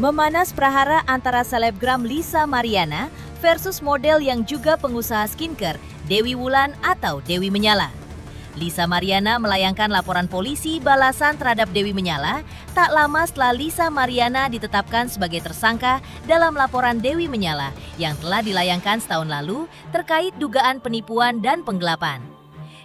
Memanas prahara antara selebgram Lisa Mariana versus model yang juga pengusaha skincare Dewi Wulan atau Dewi Menyala. Lisa Mariana melayangkan laporan polisi balasan terhadap Dewi Menyala tak lama setelah Lisa Mariana ditetapkan sebagai tersangka dalam laporan Dewi Menyala yang telah dilayangkan setahun lalu terkait dugaan penipuan dan penggelapan.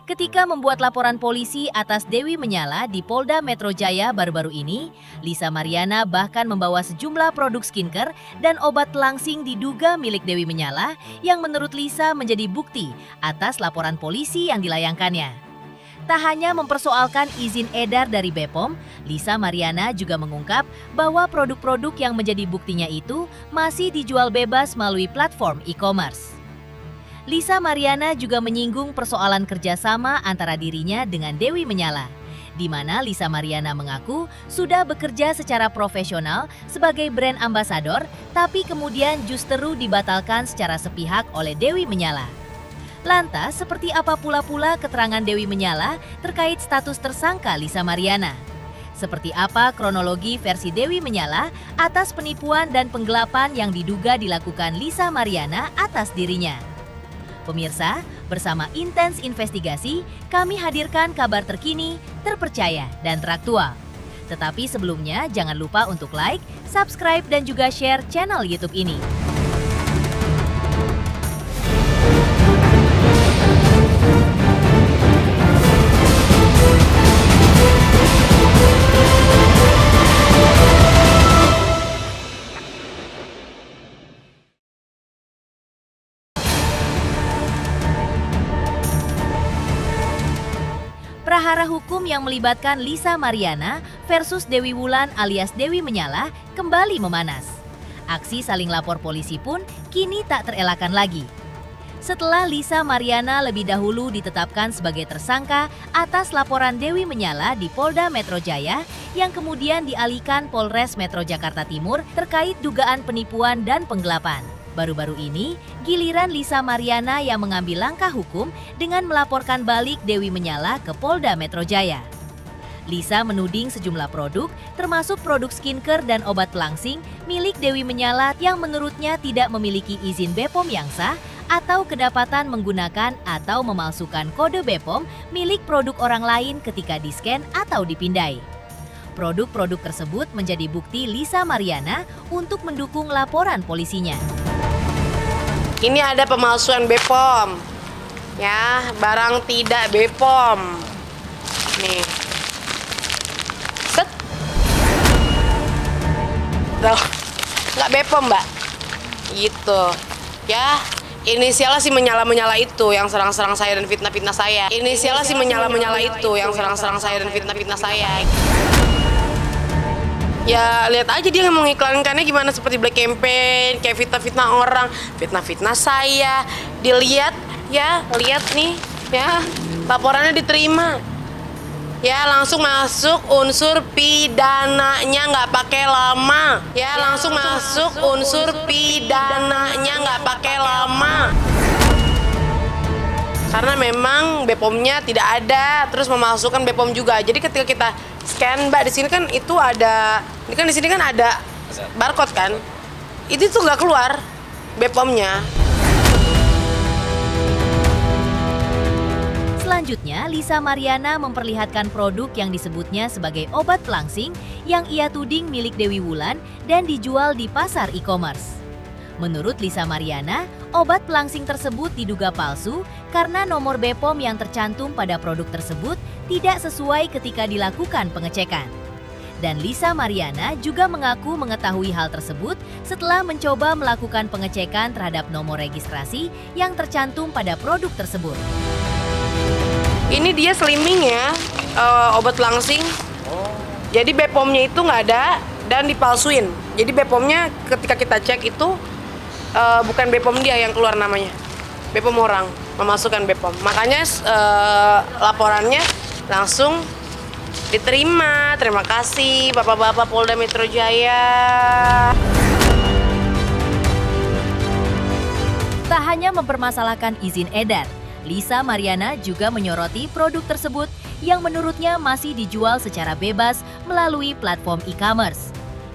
Ketika membuat laporan polisi atas Dewi Menyala di Polda Metro Jaya baru-baru ini, Lisa Mariana bahkan membawa sejumlah produk skincare dan obat pelangsing diduga milik Dewi Menyala yang menurut Lisa menjadi bukti atas laporan polisi yang dilayangkannya. Tak hanya mempersoalkan izin edar dari BPOM, Lisa Mariana juga mengungkap bahwa produk-produk yang menjadi buktinya itu masih dijual bebas melalui platform e-commerce. Lisa Mariana juga menyinggung persoalan kerjasama antara dirinya dengan Dewi Menyala, di mana Lisa Mariana mengaku sudah bekerja secara profesional sebagai brand ambassador, tapi kemudian justru dibatalkan secara sepihak oleh Dewi Menyala. Lantas, seperti apa pula keterangan Dewi Menyala terkait status tersangka Lisa Mariana? Seperti apa kronologi versi Dewi Menyala atas penipuan dan penggelapan yang diduga dilakukan Lisa Mariana atas dirinya? Pemirsa, bersama Intens Investigasi, kami hadirkan kabar terkini, terpercaya, dan teraktual. Tetapi sebelumnya, jangan lupa untuk like, subscribe, dan juga share channel YouTube ini. Prahara hukum yang melibatkan Lisa Mariana versus Dewi Wulan alias Dewi Menyala kembali memanas. Aksi saling lapor polisi pun kini tak terelakkan lagi. Setelah Lisa Mariana lebih dahulu ditetapkan sebagai tersangka atas laporan Dewi Menyala di Polda Metro Jaya yang kemudian dialihkan Polres Metro Jakarta Timur terkait dugaan penipuan dan penggelapan. Baru-baru ini, giliran Lisa Mariana yang mengambil langkah hukum dengan melaporkan balik Dewi Menyala ke Polda Metro Jaya. Lisa menuding sejumlah produk, termasuk produk skincare dan obat pelangsing milik Dewi Menyala yang menurutnya tidak memiliki izin BPOM yang sah atau kedapatan menggunakan atau memalsukan kode BPOM milik produk orang lain ketika di-scan atau dipindai. Produk-produk tersebut menjadi bukti Lisa Mariana untuk mendukung laporan polisinya. Ini ada pemalsuan BPOM, ya, barang tidak BPOM. Nih, set, tuh, nggak BPOM mbak, gitu, ya. Inisialnya si menyala itu yang serang-serang saya dan fitnah-fitnah saya. Inisialnya si menyala itu yang serang-serang saya dan fitnah-fitnah saya. Ya lihat aja dia mengiklankannya gimana, seperti black campaign, kayak fitnah-fitnah orang, fitnah-fitnah saya. Dilihat ya, lihat nih ya, laporannya diterima. Ya langsung masuk unsur pidananya, nggak pakai lama. Ya langsung masuk unsur pidananya, nggak pakai lama. Karena memang BPOM-nya tidak ada, terus memalsukan BPOM juga. Jadi ketika kita scan, Mbak, di sini kan itu ada, ini kan di sini kan ada barcode kan, itu tuh nggak keluar BPOM-nya. Selanjutnya, Lisa Mariana memperlihatkan produk yang disebutnya sebagai obat pelangsing yang ia tuding milik Dewi Wulan dan dijual di pasar e-commerce. Menurut Lisa Mariana, obat pelangsing tersebut diduga palsu karena nomor BPOM yang tercantum pada produk tersebut tidak sesuai ketika dilakukan pengecekan. Dan Lisa Mariana juga mengaku mengetahui hal tersebut setelah mencoba melakukan pengecekan terhadap nomor registrasi yang tercantum pada produk tersebut. Ini dia slimming ya, obat pelangsing. Jadi BPOM-nya itu nggak ada dan dipalsuin. Jadi BPOM-nya ketika kita cek itu bukan BPOM dia yang keluar namanya, BPOM orang memasukkan BPOM. Makanya laporannya langsung diterima. Terima kasih Bapak-bapak Polda Metro Jaya. Tak hanya mempermasalahkan izin edar, Lisa Mariana juga menyoroti produk tersebut yang menurutnya masih dijual secara bebas melalui platform e-commerce.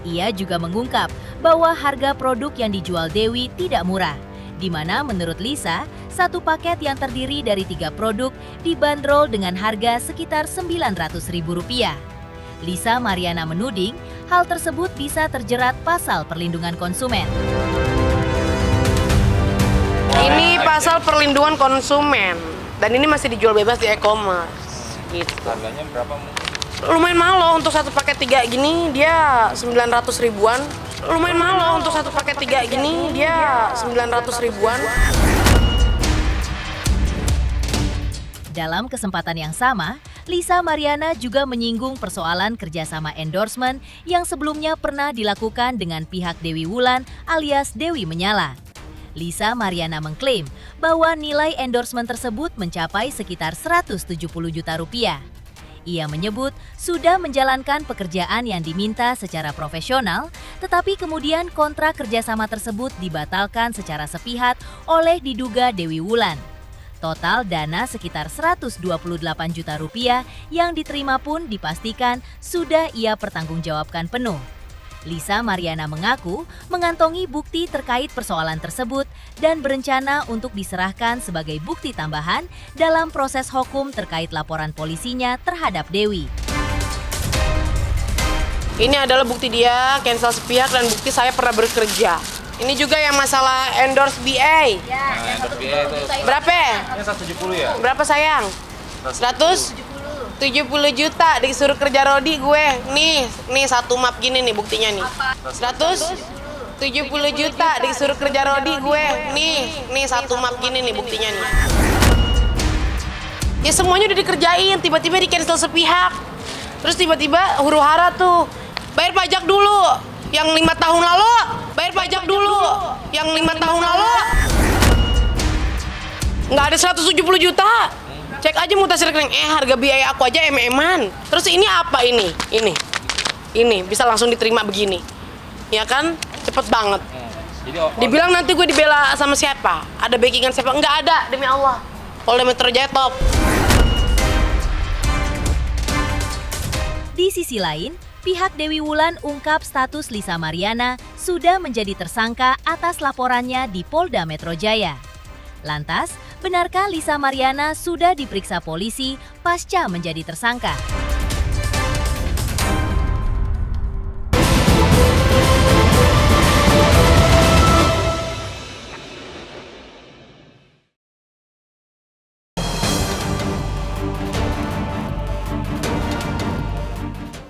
Ia juga mengungkap bahwa harga produk yang dijual Dewi tidak murah, di mana menurut Lisa, satu paket yang terdiri dari 3 produk dibanderol dengan harga sekitar Rp900.000. Lisa Mariana menuding hal tersebut bisa terjerat pasal perlindungan konsumen. Ini pasal perlindungan konsumen dan ini masih dijual bebas di e-commerce. Gitu. Harganya berapa? Lumayan mahal loh untuk satu paket 3 gini dia 900 ribuan. Lumayan mahal loh untuk satu paket 3 gini dia 900 ribuan. Dalam kesempatan yang sama, Lisa Mariana juga menyinggung persoalan kerjasama endorsement yang sebelumnya pernah dilakukan dengan pihak Dewi Wulan alias Dewi Menyala. Lisa Mariana mengklaim bahwa nilai endorsement tersebut mencapai sekitar Rp170 juta. Ia menyebut sudah menjalankan pekerjaan yang diminta secara profesional, tetapi kemudian kontrak kerjasama tersebut dibatalkan secara sepihak oleh diduga Dewi Wulan. Total dana sekitar Rp128 juta yang diterima pun dipastikan sudah ia pertanggungjawabkan penuh. Lisa Mariana mengaku mengantongi bukti terkait persoalan tersebut dan berencana untuk diserahkan sebagai bukti tambahan dalam proses hukum terkait laporan polisinya terhadap Dewi. Ini adalah bukti dia cancel sepihak dan bukti saya pernah bekerja. Ini juga yang masalah endorse BA. Nah, endorse BA itu Berapa? ini 170 ya? Berapa sayang? 170 juta disuruh kerja Rodi gue. Nih satu map gini nih buktinya nih. 170 juta disuruh kerja Rodi gue. Nih satu map gini nih buktinya nih. Ya semuanya udah dikerjain, tiba-tiba di cancel sepihak. Terus tiba-tiba huru-hara tuh. Bayar pajak dulu. Yang 5 tahun lalu, bayar pajak dulu. Yang 5 tahun lalu. Nggak ada 170 juta. Cek aja mutasi rekening, harga biaya aku aja MM-an. Terus ini apa ini? Ini bisa langsung diterima begini. Ya kan? Cepet banget. Dibilang nanti gue dibela sama siapa? Ada backingan siapa? Nggak ada, demi Allah. Polda Metro Jaya top. Di sisi lain, pihak Dewi Wulan ungkap status Lisa Mariana sudah menjadi tersangka atas laporannya di Polda Metro Jaya. Lantas, benarkah Lisa Mariana sudah diperiksa polisi pasca menjadi tersangka?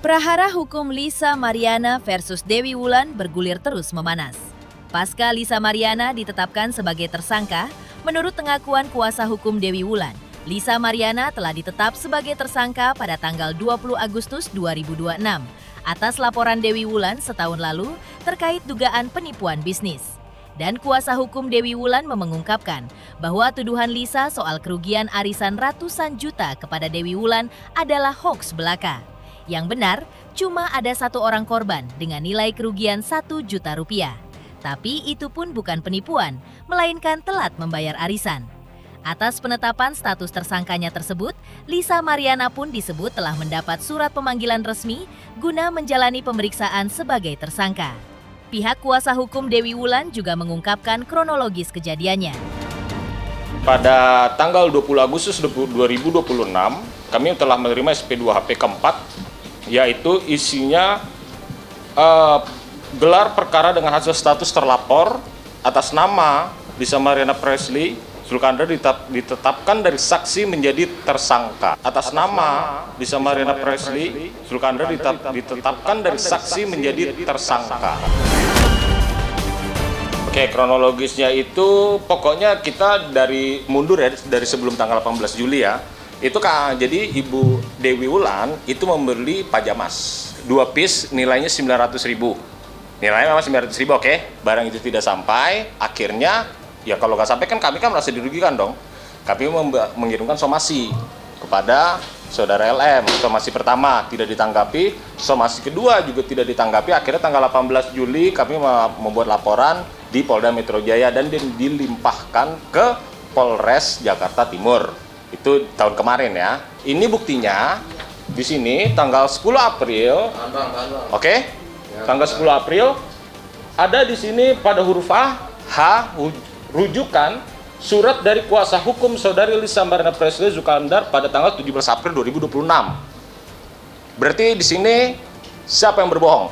Prahara hukum Lisa Mariana versus Dewi Wulan bergulir terus memanas. Pasca Lisa Mariana ditetapkan sebagai tersangka, menurut pengakuan kuasa hukum Dewi Wulan, Lisa Mariana telah ditetap sebagai tersangka pada tanggal 20 Agustus 2026 atas laporan Dewi Wulan setahun lalu terkait dugaan penipuan bisnis. Dan kuasa hukum Dewi Wulan mengungkapkan bahwa tuduhan Lisa soal kerugian arisan ratusan juta kepada Dewi Wulan adalah hoaks belaka. Yang benar, cuma ada 1 orang korban dengan nilai kerugian Rp1 juta. Tapi itu pun bukan penipuan, melainkan telat membayar arisan. Atas penetapan status tersangkanya tersebut, Lisa Mariana pun disebut telah mendapat surat pemanggilan resmi guna menjalani pemeriksaan sebagai tersangka. Pihak kuasa hukum Dewi Wulan juga mengungkapkan kronologis kejadiannya. Pada tanggal 20 Agustus 2026, kami telah menerima SP2HP keempat, yaitu isinya gelar perkara dengan hasil status terlapor atas nama Lisa Mariana Presley Zulkandar ditetapkan dari saksi menjadi tersangka. Atas nama Lisa Mariana Presley Zulkandar ditetapkan dari saksi menjadi tersangka. Oke, kronologisnya itu pokoknya kita mundur ya dari sebelum tanggal 18 Juli ya. Itu jadi Ibu Dewi Wulan itu membeli pajamas 2 piece nilainya 900.000. Nilainya memang 900.000, oke. Barang itu tidak sampai, akhirnya ya kalau nggak sampai kan kami merasa dirugikan dong. Kami mengirimkan somasi kepada saudara LM. Somasi pertama tidak ditanggapi, somasi kedua juga tidak ditanggapi. Akhirnya tanggal 18 Juli kami membuat laporan di Polda Metro Jaya dan dilimpahkan ke Polres Jakarta Timur. Itu tahun kemarin ya. Ini buktinya di sini tanggal 10 April. Oke. Tanggal 10 April ada di sini pada huruf H rujukan surat dari kuasa hukum saudari Lisa Mariana Preslia Zulkandar pada tanggal 17 April 2026. Berarti di sini siapa yang berbohong?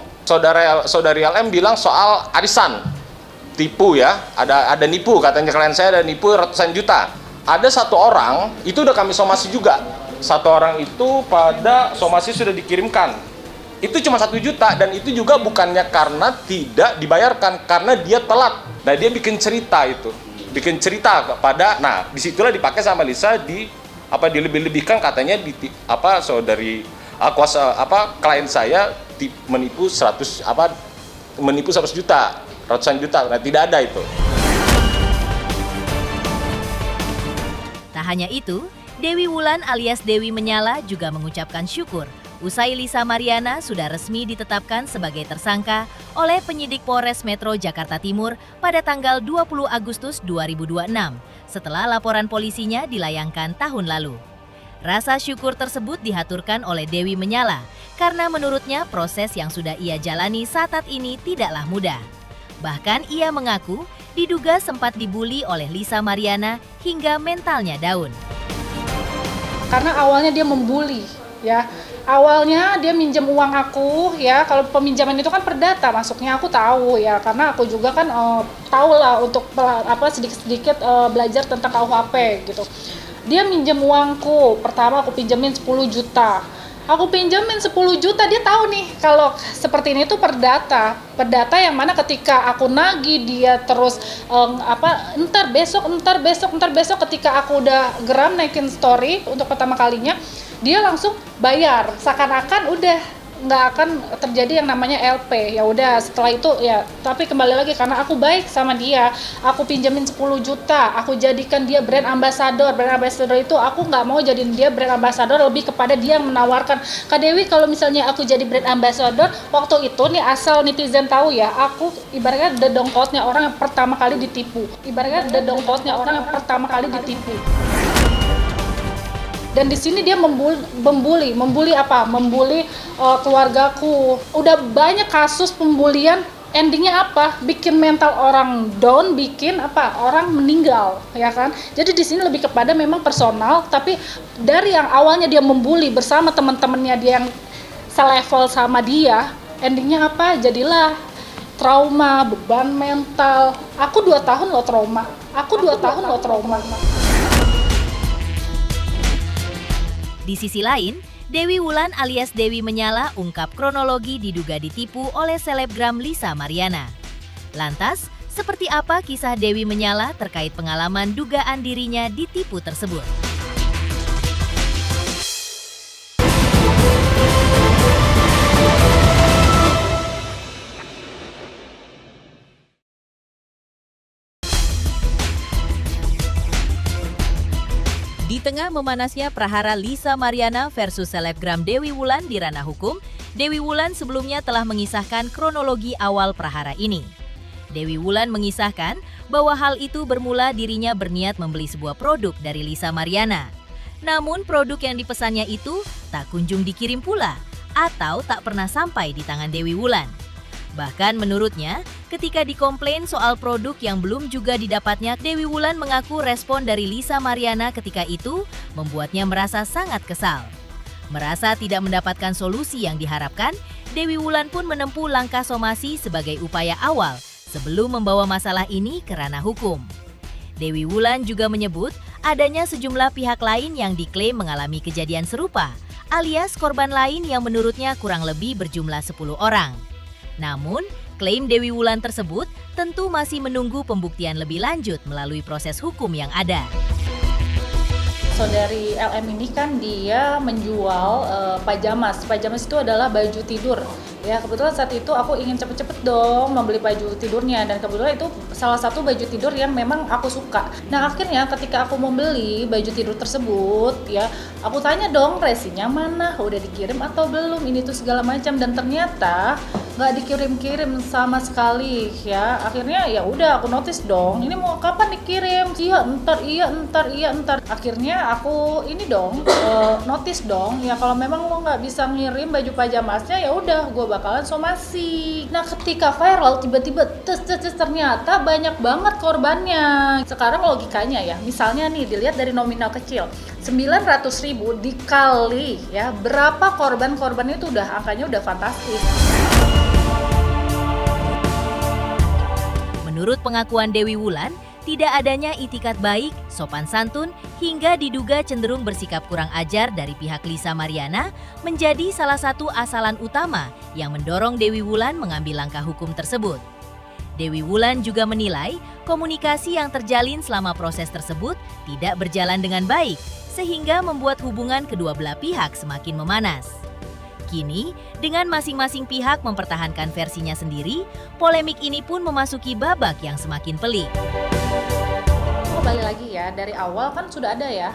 Saudari LM bilang soal arisan, tipu ya, ada nipu, katanya klien saya ada nipu ratusan juta. Ada satu orang itu udah kami somasi juga. Satu orang itu pada somasi sudah dikirimkan. Itu cuma 1 juta dan itu juga bukannya karena tidak dibayarkan, karena dia telat. Nah dia bikin cerita itu, bikin cerita kepada, nah disitulah dipakai sama Lisa dilebih-lebihkan katanya saudari klien saya menipu 100 juta, ratusan juta. Nah tidak ada itu. Tak hanya itu, Dewi Wulan alias Dewi Menyala juga mengucapkan syukur usai Lisa Mariana sudah resmi ditetapkan sebagai tersangka oleh penyidik Polres Metro Jakarta Timur pada tanggal 20 Agustus 2026 setelah laporan polisinya dilayangkan tahun lalu. Rasa syukur tersebut dihaturkan oleh Dewi Menyala karena menurutnya proses yang sudah ia jalani saat ini tidaklah mudah. Bahkan ia mengaku diduga sempat dibully oleh Lisa Mariana hingga mentalnya down. Karena awalnya dia membuli, ya. Awalnya dia minjem uang aku, ya. Kalau peminjaman itu kan perdata, masuknya aku tahu, ya. Karena aku juga kan tahu lah untuk sedikit-sedikit belajar tentang KUHP gitu. Dia minjem uangku, pertama aku pinjemin 10 juta. Aku pinjemin 10 juta, dia tahu nih kalau seperti ini tuh perdata. Perdata yang mana ketika aku nagih dia terus entar besok ketika aku udah geram naikin story untuk pertama kalinya, dia langsung bayar. Seakan-akan udah nggak akan terjadi yang namanya LP. Ya udah setelah itu ya, tapi kembali lagi karena aku baik sama dia, aku pinjemin 10 juta, aku jadikan dia brand ambassador. Brand ambassador itu aku nggak mau jadiin dia brand ambassador, lebih kepada dia yang menawarkan, Kak Dewi kalau misalnya aku jadi brand ambassador, waktu itu nih asal netizen tahu ya, aku ibaratnya dedongkotnya orang yang pertama kali ditipu. Dan di sini dia membuli apa? Membuli keluargaku. Udah banyak kasus pembulian, endingnya apa? Bikin mental orang down, bikin orang meninggal, ya kan? Jadi di sini lebih kepada memang personal, tapi dari yang awalnya dia membuli bersama teman-temannya dia yang selevel sama dia, endingnya apa? Jadilah trauma, beban mental. Aku 2 tahun loh trauma. Di sisi lain, Dewi Wulan alias Dewi Menyala ungkap kronologi diduga ditipu oleh selebgram Lisa Mariana. Lantas, seperti apa kisah Dewi Menyala terkait pengalaman dugaan dirinya ditipu tersebut? Di tengah memanasnya prahara Lisa Mariana versus selebgram Dewi Wulan di ranah hukum, Dewi Wulan sebelumnya telah mengisahkan kronologi awal prahara ini. Dewi Wulan mengisahkan bahwa hal itu bermula dirinya berniat membeli sebuah produk dari Lisa Mariana. Namun produk yang dipesannya itu tak kunjung dikirim pula atau tak pernah sampai di tangan Dewi Wulan. Bahkan menurutnya, ketika dikomplain soal produk yang belum juga didapatnya, Dewi Wulan mengaku respon dari Lisa Mariana ketika itu membuatnya merasa sangat kesal. Merasa tidak mendapatkan solusi yang diharapkan, Dewi Wulan pun menempuh langkah somasi sebagai upaya awal sebelum membawa masalah ini ke ranah hukum. Dewi Wulan juga menyebut adanya sejumlah pihak lain yang diklaim mengalami kejadian serupa, alias korban lain yang menurutnya kurang lebih berjumlah 10 orang. Namun, klaim Dewi Wulan tersebut tentu masih menunggu pembuktian lebih lanjut melalui proses hukum yang ada. Saudari LM ini kan dia menjual pajamas. Pajamas itu adalah baju tidur. Ya, kebetulan saat itu aku ingin cepet-cepet dong membeli baju tidurnya, dan kebetulan itu salah satu baju tidur yang memang aku suka. Nah, akhirnya ketika aku membeli baju tidur tersebut, ya, aku tanya dong resinya mana, udah dikirim atau belum, ini tuh segala macam, dan ternyata nggak dikirim-kirim sama sekali, ya. Akhirnya ya udah aku notice dong, ini mau kapan dikirim? Iya, entar. Akhirnya aku ini dong, notice dong, ya kalau memang lo nggak bisa ngirim baju pajamasnya ya udah gue bakalan somasi. Nah ketika viral tiba-tiba ternyata banyak banget korbannya. Sekarang logikanya ya, misalnya nih dilihat dari nominal kecil 900.000 dikali ya berapa korban itu udah angkanya udah fantastis. Menurut pengakuan Dewi Wulan, tidak adanya itikat baik, sopan santun, hingga diduga cenderung bersikap kurang ajar dari pihak Lisa Mariana menjadi salah satu asalan utama yang mendorong Dewi Wulan mengambil langkah hukum tersebut. Dewi Wulan juga menilai komunikasi yang terjalin selama proses tersebut tidak berjalan dengan baik, sehingga membuat hubungan kedua belah pihak semakin memanas. Kini, dengan masing-masing pihak mempertahankan versinya sendiri, polemik ini pun memasuki babak yang semakin pelik. Kembali lagi ya, dari awal kan sudah ada ya,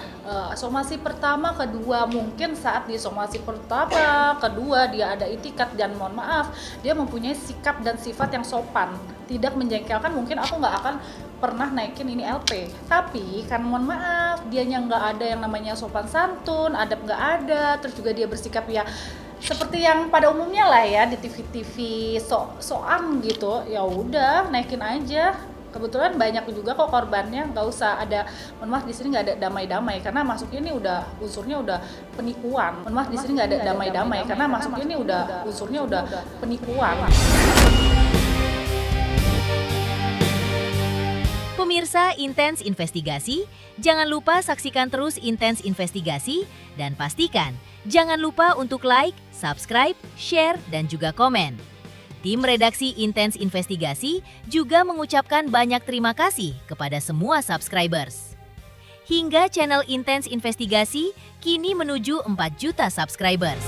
somasi pertama, kedua, mungkin saat di somasi pertama, kedua dia ada itikat dan mohon maaf, dia mempunyai sikap dan sifat yang sopan, tidak menjengkelkan, mungkin aku nggak akan pernah naikin ini LP. Tapi kan mohon maaf, dianya nggak ada yang namanya sopan santun, adab nggak ada, terus juga dia bersikap ya seperti yang pada umumnya lah ya di TV-TV soan gitu, ya udah naikin aja. Kebetulan banyak juga kok korbannya, nggak usah ada, mohon maaf di sini nggak ada damai-damai karena masuknya ini udah unsurnya udah penipuan. Mohon maaf di sini nggak ada damai-damai karena masuknya ini udah unsurnya udah penipuan. Pemirsa Intens Investigasi, jangan lupa saksikan terus Intens Investigasi dan pastikan jangan lupa untuk like, subscribe, share, dan juga komen. Tim redaksi Intens Investigasi juga mengucapkan banyak terima kasih kepada semua subscribers. Hingga channel Intens Investigasi kini menuju 4 juta subscribers.